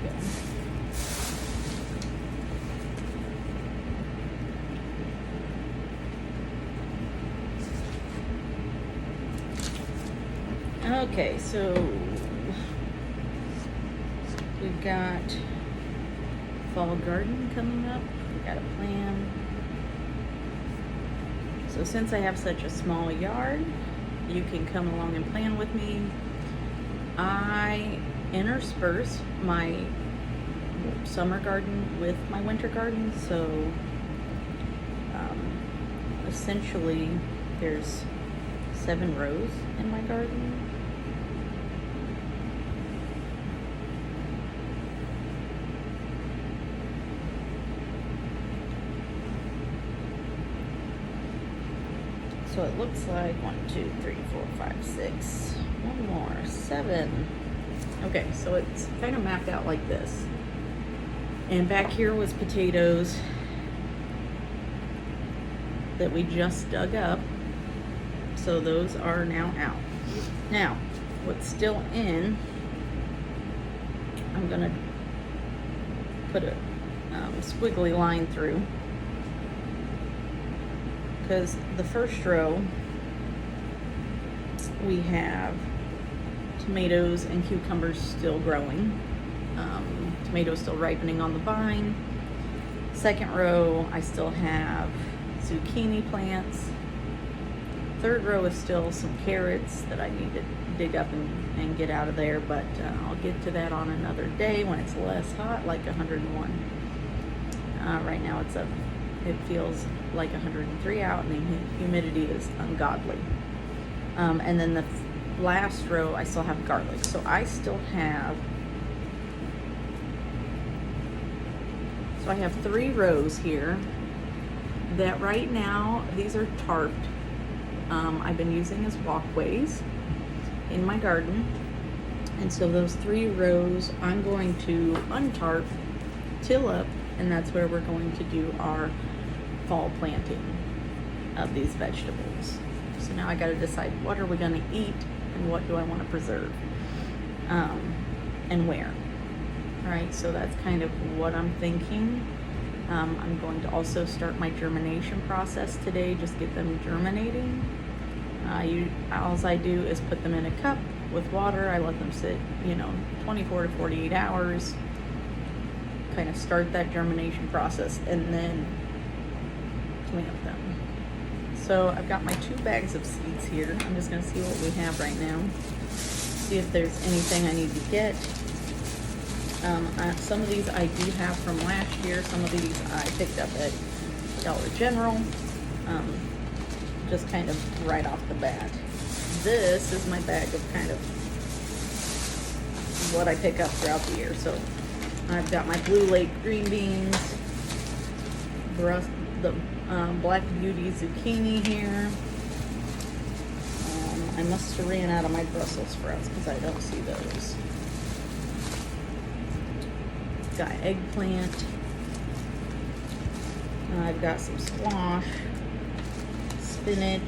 go. Okay, so we've got fall garden coming up. We got a plan. So since I have such a small yard, you can come along and plan with me. I intersperse my summer garden with my winter garden, so essentially there's 7 rows in my garden. So it looks like 1, 2, 3, 4, 5, 6. One more, 7. Okay, so it's kind of mapped out like this. And back here was potatoes that we just dug up. So those are now out. Now, what's still in, I'm gonna put a squiggly line through, because the first row we have tomatoes and cucumbers still growing. Tomatoes still ripening on the vine. Second row, I still have zucchini plants. Third row is still some carrots that I need to dig up and get out of there, but I'll get to that on another day when it's less hot, like 101. Right now it feels like 103 out, and the humidity is ungodly. And then the last row, I still have garlic. So I still have, I have 3 rows here that right now, these are tarped. I've been using as walkways in my garden. And so those 3 rows, I'm going to untarp, till up, and that's where we're going to do our fall planting of these vegetables. So now I got to decide, what are we going to eat and what do I want to preserve, and where. All right, so that's kind of what I'm thinking. I'm going to also start my germination process today, just get them germinating. All I do is put them in a cup with water. I let them sit, 24 to 48 hours, kind of start that germination process, and then plant them. So I've got my 2 bags of seeds here. I'm just going to see what we have right now, see if there's anything I need to get. Some of these I do have from last year. Some of these I picked up at Dollar General, just kind of right off the bat. This is my bag of kind of what I pick up throughout the year. So I've got my Blue Lake green beans, the Black Beauty zucchini here. I must have ran out of my Brussels sprouts because I don't see those. Got eggplant. I've got some squash, spinach,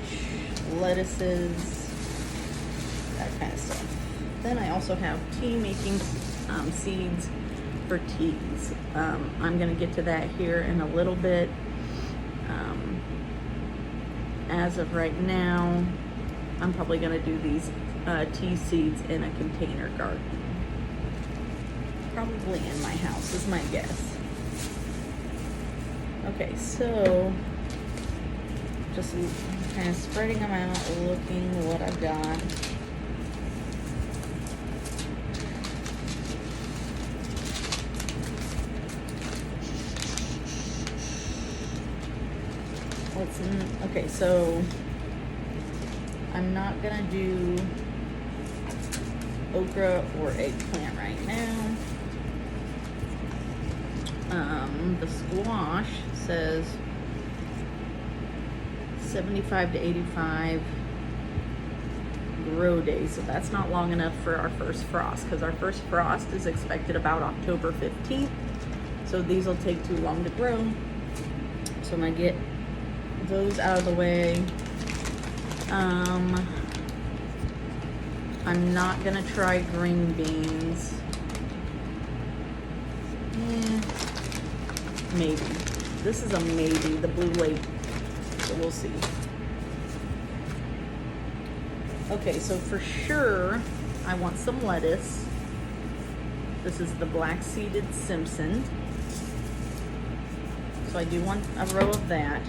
lettuces, that kind of stuff. Then I also have tea making seeds for teas. I'm going to get to that here in a little bit. As of right now, I'm probably going to do these tea seeds in a container garden. Probably in my house is my guess. Okay, so just kind of spreading them out, looking what I've got. Okay, so I'm not gonna do okra or eggplant right now. The squash says 75 to 85 grow days, so that's not long enough for our first frost, because our first frost is expected about October 15th, so these will take too long to grow. So I'm gonna get those out of the way. I'm not gonna try green beans maybe. This is a maybe, the Blue Lake, so we'll see. Okay, so for sure, I want some lettuce. This is the black-seeded Simpson. So I do want a row of that.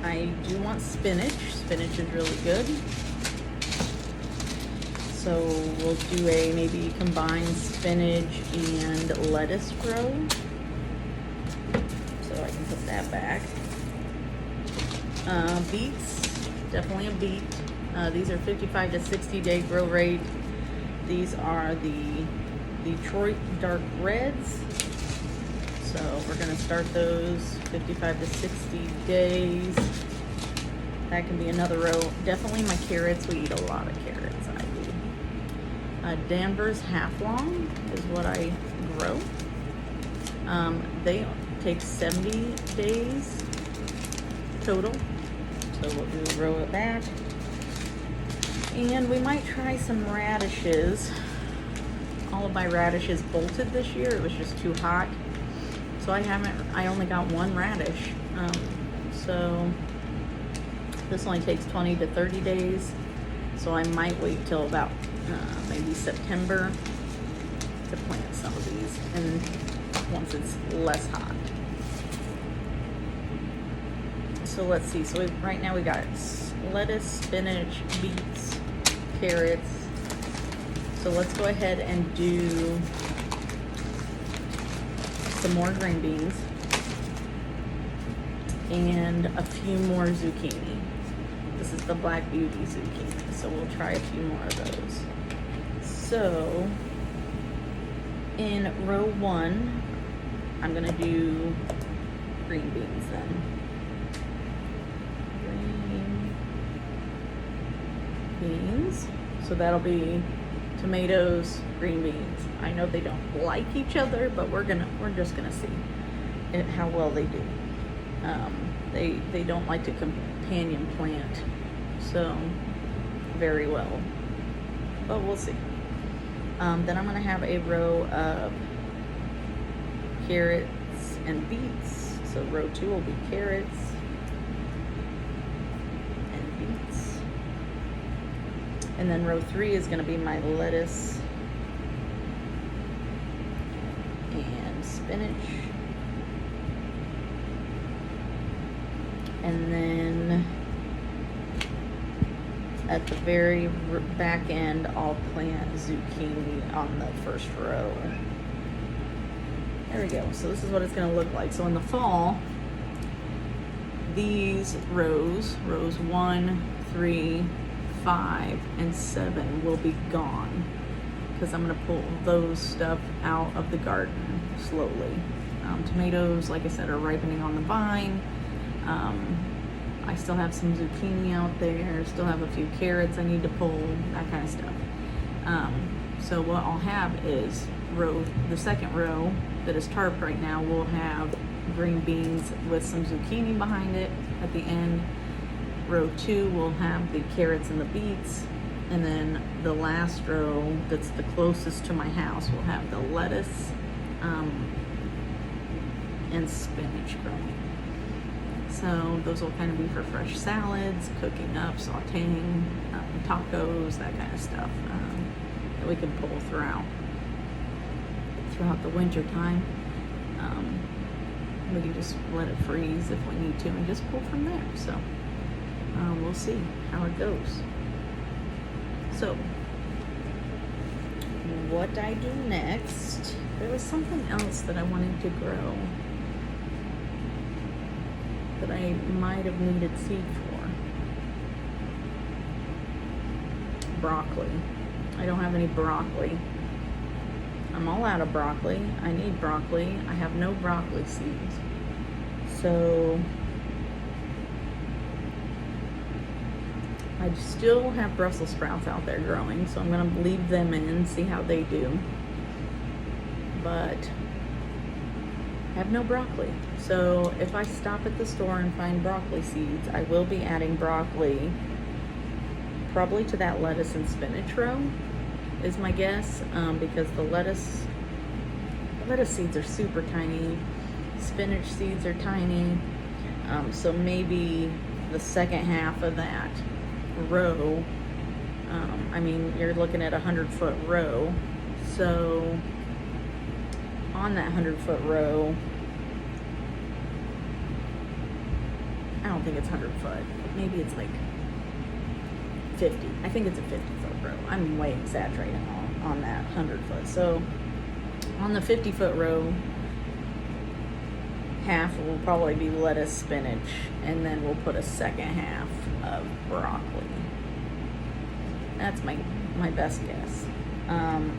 I do want spinach. Spinach is really good. So we'll do a maybe combined spinach and lettuce row. So I can put that back. Beets, definitely a beet. These are 55 to 60 day grow rate. These are the Detroit Dark Reds. So we're gonna start those 55 to 60 days. That can be another row. Definitely my carrots, we eat a lot of carrots, I do. Danvers Half Long is what I grow. They take 70 days total. So we'll do a row of that. And we might try some radishes. All of my radishes bolted this year. It was just too hot. So I only got one radish. So this only takes 20 to 30 days. So I might wait till about maybe September to plant some of these, and once it's less hot. So let's see, so right now we got lettuce, spinach, beets, carrots. So let's go ahead and do some more green beans and a few more zucchini. This is the Black Beauty zucchini, so we'll try a few more of those. So in row 1, I'm gonna do green beans then. Green beans. So that'll be tomatoes, green beans. I know they don't like each other, but we're just gonna see how well they do. They don't like to companion plant so very well, but we'll see. Then I'm gonna have a row of carrots and beets. So row 2 will be carrots and beets. And then row 3 is gonna be my lettuce and spinach. And then at the very back end, I'll plant zucchini on the first row. There we go. So this is what it's going to look like. So in the fall, these rows 1, 3, 5, and 7 will be gone, because I'm going to pull those stuff out of the garden slowly. Tomatoes, like I said, are ripening on the vine. I still have some zucchini out there, still have a few carrots I need to pull, that kind of stuff. So what I'll have is the second row that is tarp right now will have green beans with some zucchini behind it at the end. Row 2 will have the carrots and the beets. And then the last row that's the closest to my house will have the lettuce and spinach growing. So those will kind of be for fresh salads, cooking up, sauteing, tacos, that kind of stuff that we can pull throughout the winter time. We can just let it freeze if we need to and just pull from there. So we'll see how it goes. So what I do next, there was something else that I wanted to grow that I might have needed seed for. Broccoli. I don't have any broccoli. I'm all out of broccoli. I need broccoli. I have no broccoli seeds. So I still have Brussels sprouts out there growing, so I'm going to leave them in and see how they do. But I have no broccoli. So if I stop at the store and find broccoli seeds, I will be adding broccoli probably to that lettuce and spinach row, is my guess, because the lettuce seeds are super tiny. Spinach seeds are tiny. So maybe the second half of that row, I mean, you're looking at 100-foot row. So on that 100-foot row, I don't think it's 100 foot. Maybe it's like 50. I think it's a 50-foot row. I'm way exaggerating on that 100 foot. So on the 50-foot row, half will probably be lettuce, spinach, and then we'll put a second half of broccoli. That's my best guess.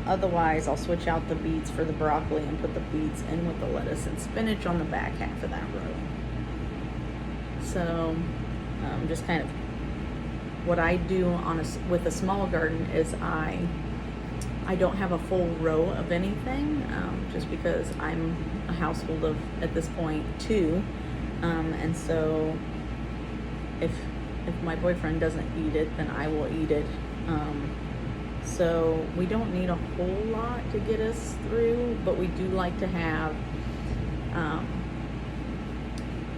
Otherwise, I'll switch out the beets for the broccoli and put the beets in with the lettuce and spinach on the back half of that row. So just kind of what I do with a small garden is I don't have a full row of anything, just because I'm a household of, at this point, 2, and so if my boyfriend doesn't eat it, then I will eat it. So we don't need a whole lot to get us through, but we do like to have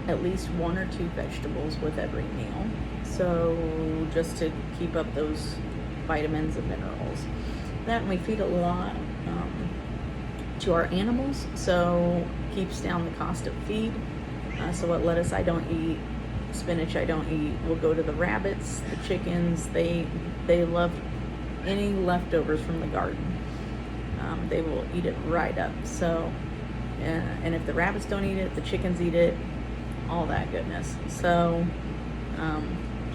at least 1 or 2 vegetables with every meal. So just to keep up those vitamins and minerals. That, and we feed a lot to our animals, so keeps down the cost of feed. So what lettuce I don't eat, spinach I don't eat, will go to the rabbits, the chickens. They love any leftovers from the garden. They will eat it right up. So, and if the rabbits don't eat it, the chickens eat it, all that goodness. So,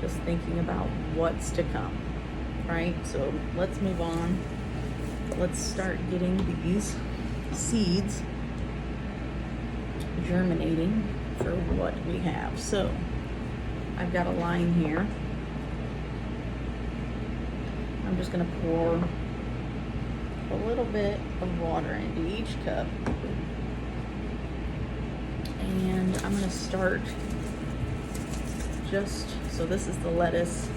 just thinking about what's to come, right? So let's move on. Let's start getting these seeds germinating for what we have. So I've got a line here. I'm just going to pour a little bit of water into each cup. And I'm going to start so this is the lettuce.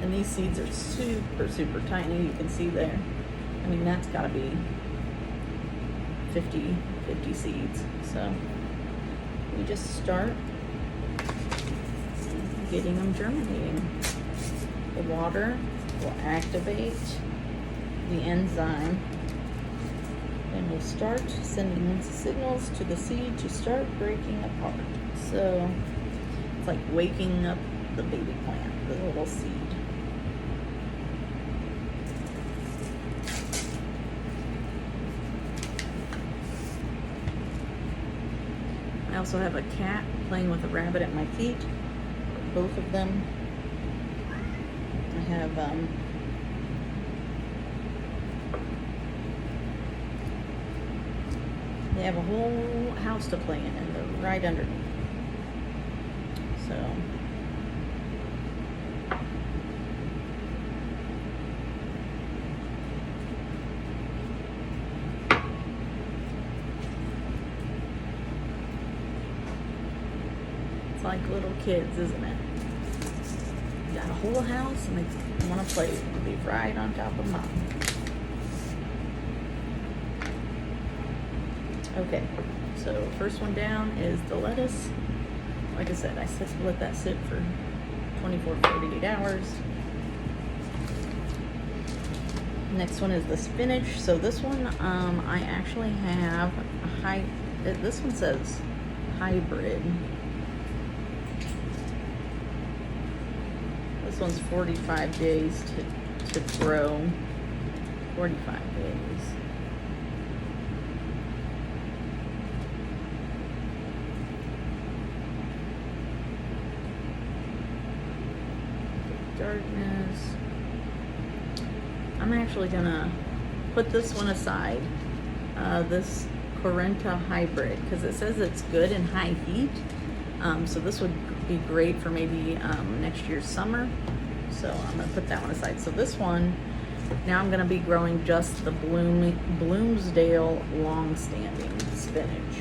And these seeds are super, super tiny. You can see there. I mean, that's got to be 50 seeds. So we just start getting them germinating. The water will activate the enzyme, and we'll start sending signals to the seed to start breaking apart. So it's like waking up the baby plant, the little seed. I also have a cat playing with a rabbit at my feet, both of them. I have they have a whole house to play in, and they're right underneath. So it's like little kids, isn't it? You got a whole house and they want to play. They'll be right on top of mom. Okay, so first one down is the lettuce. Like I said, I let that sit for 24 to 48 hours. Next one is the spinach. So this one, I actually have this one says hybrid. This one's 45 days to grow. 45 days. Darkness. I'm actually gonna put this one aside, this Corenta hybrid, because it says it's good in high heat. So this would be great for maybe next year's summer. So I'm gonna put that one aside. So this one, now I'm gonna be growing just the Bloomsdale long-standing spinach.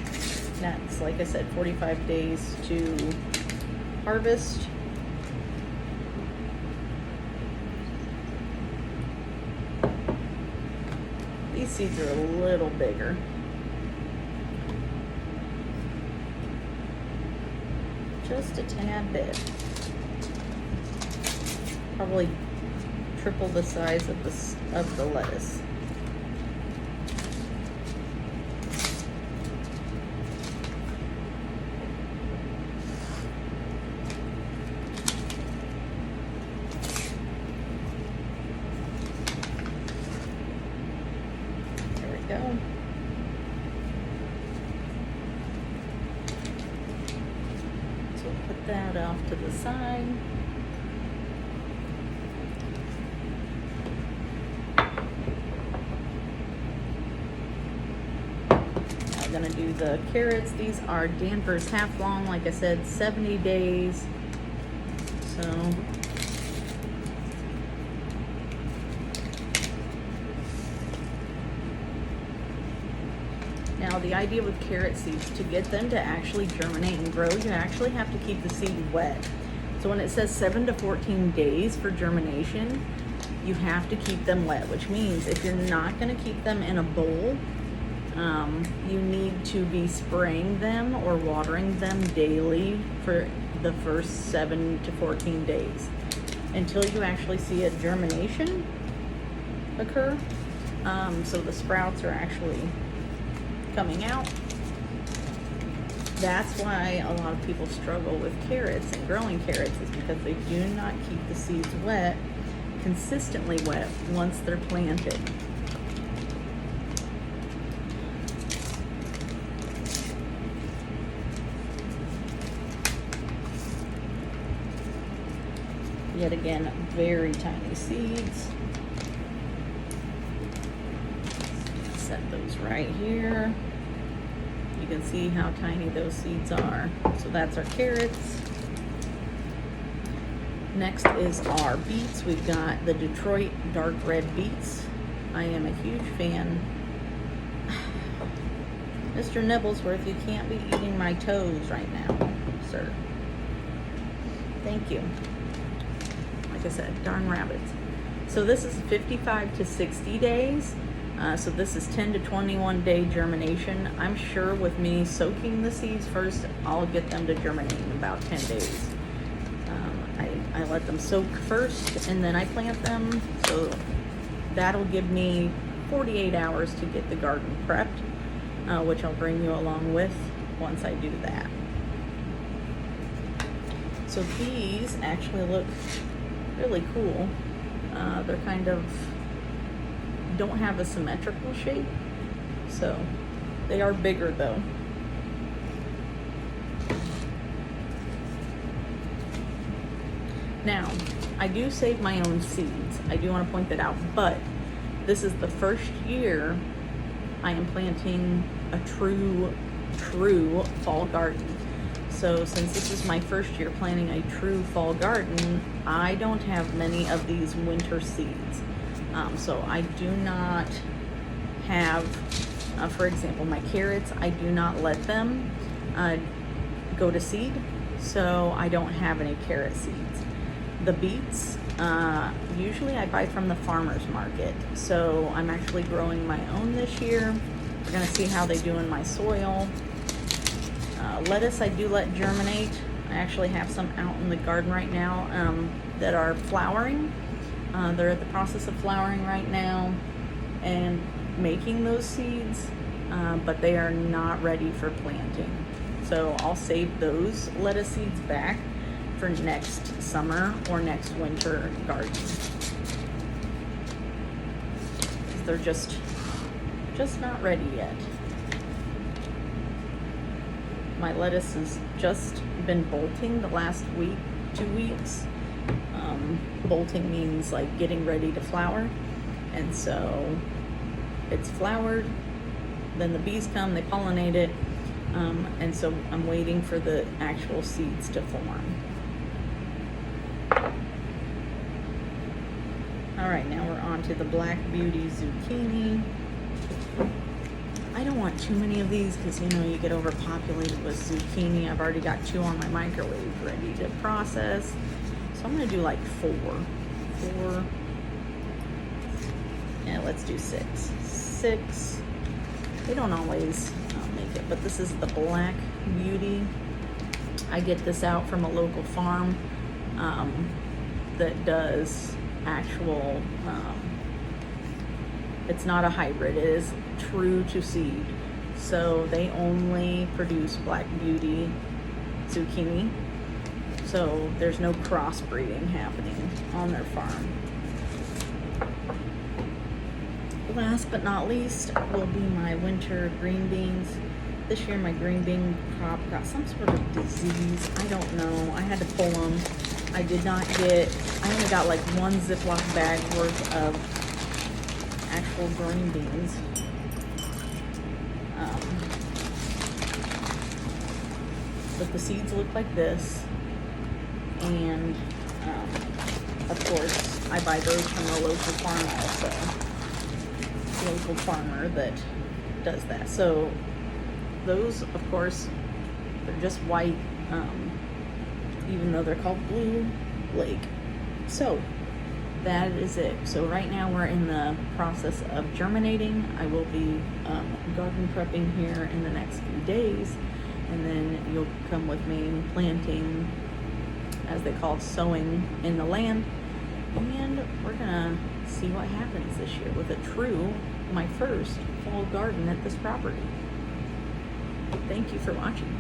That's, like I said, 45 days to harvest. These These seeds are a little bigger. Just a tad bit. Probably triple the size of the lettuce. There we go. So put that off to the side. I'm gonna do the carrots. These are Danvers half long, like I said, 70 days. So now the idea with carrot seeds, to get them to actually germinate and grow, you actually have to keep the seed wet. So when it says 7 to 14 days for germination, you have to keep them wet, which means if you're not gonna keep them in a bowl, you need to be spraying them or watering them daily for the first 7 to 14 days until you actually see a germination occur. So the sprouts are actually coming out. That's why a lot of people struggle with carrots and growing carrots, is because they do not keep the seeds wet, consistently wet, once they're planted. Yet again, very tiny seeds. Set those right here. You can see how tiny those seeds are. So that's our carrots. Next is our beets. We've got the Detroit dark red beets. I am a huge fan. Mr. Nibblesworth, you can't be eating my toes right now, sir. Thank you. Like I said, darn rabbits. So this is 55 to 60 days. So this is 10 to 21 day germination. I'm sure with me soaking the seeds first, I'll get them to germinate in about 10 days. I let them soak first and then I plant them. So that'll give me 48 hours to get the garden prepped, which I'll bring you along with once I do that. So these actually look really cool. They're kind of, don't have a symmetrical shape, so they are bigger though. Now, I do save my own seeds. I do want to point that out, but this is the first year I am planting a true fall garden. So since this is my first year planting a true fall garden, I don't have many of these winter seeds. So I do not have, for example, my carrots, I do not let them go to seed, so I don't have any carrot seeds. The beets, usually I buy from the farmer's market, so I'm actually growing my own this year. We're gonna see how they do in my soil. Lettuce I do let germinate. I actually have some out in the garden right now that are flowering. They're at the process of flowering right now and making those seeds, but they are not ready for planting. So I'll save those lettuce seeds back for next summer or next winter garden. They're just not ready yet. My lettuce has just been bolting the last week, 2 weeks. Bolting means like getting ready to flower. And so it's flowered, then the bees come, they pollinate it, and so I'm waiting for the actual seeds to form. All right, now we're on to the Black Beauty zucchini. I don't want too many of these because, you know, you get overpopulated with zucchini. I've already got 2 on my microwave ready to process. So I'm gonna do like 4. Yeah, let's do 6. 6. They don't always make it, but this is the Black Beauty. I get this out from a local farm that does actual, it's not a hybrid, it is true to seed. So they only produce Black Beauty zucchini. So there's no crossbreeding happening on their farm. Last but not least will be my winter green beans. This year my green bean crop got some sort of disease. I don't know. I had to pull them. I did not get, I only got like 1 Ziploc bag worth of actual green beans. But the seeds look like this. And of course I buy those from the local farm also. Local farmer that does that. So those, of course, they're just white, even though they're called Blue Lake. So that is it. So right now we're in the process of germinating. I will be garden prepping here in the next few days, and then you'll come with me planting, as they call it, sowing in the land. And we're gonna see what happens this year with my first fall garden at this property. Thank you for watching.